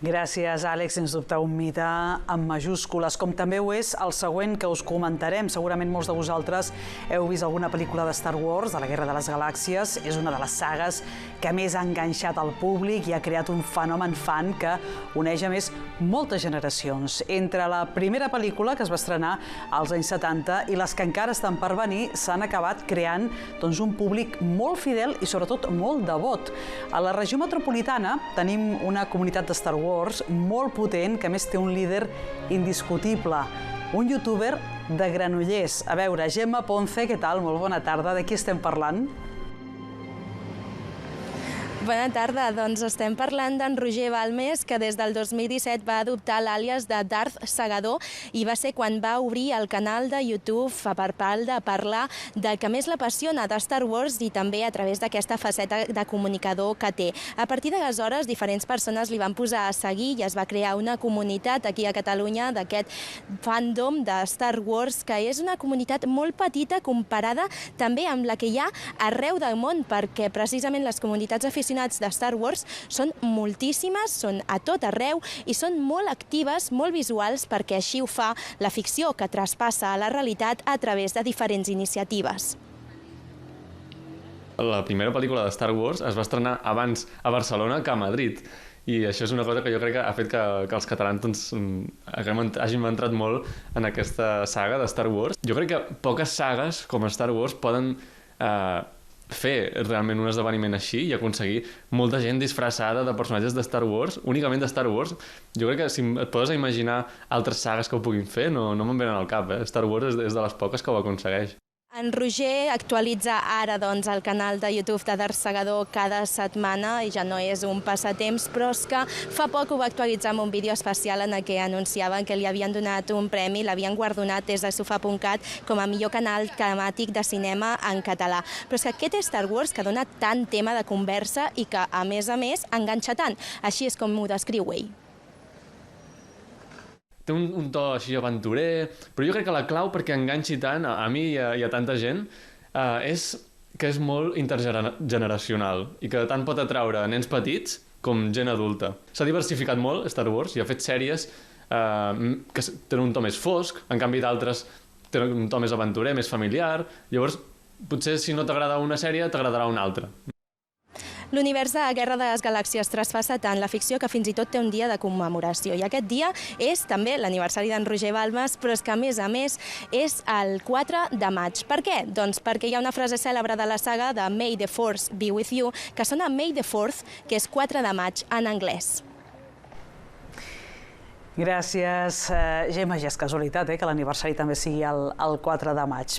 Gràcies, Àlex. Sens dubte un mite amb majúscules, com també ho és el següent que us comentarem. Segurament molts de vosaltres heu vist alguna pel·lícula de Star Wars, de la Guerra de les Galàxies. És una de les sagues que més ha enganxat al públic i ha creat un fenomen fan que uneix a més moltes generacions. Entre la primera pel·lícula, que es va estrenar als anys 70, i les que encara estan per venir, s'han acabat creant un públic molt fidel i sobretot molt devot. A la regió metropolitana tenim una comunitat de Star Wars molt potent, que a més té un líder indiscutible, un youtuber de Granollers. A veure, Gemma Ponce, què tal? Molt bona tarda. De qui estem parlant? Bona tarda. Doncs estem parlant d'en Roger Balmes, que des del 2017 va adoptar l'àlies de Darth Segador i va ser quan va obrir el canal de YouTube per tal de parlar del que més l'apassiona de Star Wars i també a través d'aquesta faceta de comunicador que té. A partir d'aleshores, diferents persones li van posar a seguir i es va crear una comunitat aquí a Catalunya d'aquest fandom de Star Wars, que és una comunitat molt petita comparada també amb la que hi ha arreu del món, perquè precisament les comunitats aficionades de Star Wars són moltíssimes, són a tot arreu i són molt actives, molt visuals, perquè així ho fa la ficció, que traspassa a la realitat a través de diferents iniciatives. La primera pel·lícula de Star Wars es va estrenar abans a Barcelona que a Madrid. I això és una cosa que jo crec que ha fet que els catalans hàgim entrat molt en aquesta saga de Star Wars. Jo crec que poques sagues com Star Wars poden fer realment un esdeveniment així i aconseguir molta gent disfressada de personatges de Star Wars, únicament de Star Wars. Jo crec que si et poses a imaginar altres sagues que ho puguin fer, no me'n venen al cap. Star Wars és de les poques que ho aconsegueix. En Roger actualitza ara el canal de YouTube de Darth Segador cada setmana i ja no és un passatemps, però és que fa poc ho va actualitzar amb un vídeo especial en el que anunciaven que li havien donat un premi, l'havien guardonat des de Sofà.cat com a millor canal temàtic de cinema en català. Però és que aquest Star Wars que dona tant tema de conversa i que, a més, enganxa tant. Així és com ho descriu ell. Té un to així aventurer, però jo crec que la clau perquè enganxi tant a mi i a tanta gent és que és molt intergeneracional i que tant pot atraure nens petits com gent adulta. S'ha diversificat molt Star Wars i ha fet sèries que tenen un to més fosc, en canvi d'altres tenen un to més aventurer, més familiar. Llavors, potser si no t'agrada una sèrie, t'agradarà una altra. L'univers de Guerra de les Galàxies traspassa tant la ficció que fins i tot té un dia de commemoració. I aquest dia és també l'aniversari d'en Roger Balmes, però és que, a més, és el 4 de maig. Per què? Doncs perquè hi ha una frase cèlebre de la saga de May the Force be with you, que sona May the 4th, que és 4 de maig en anglès. Gràcies, Gemma. Ja és casualitat que l'aniversari també sigui el 4 de maig.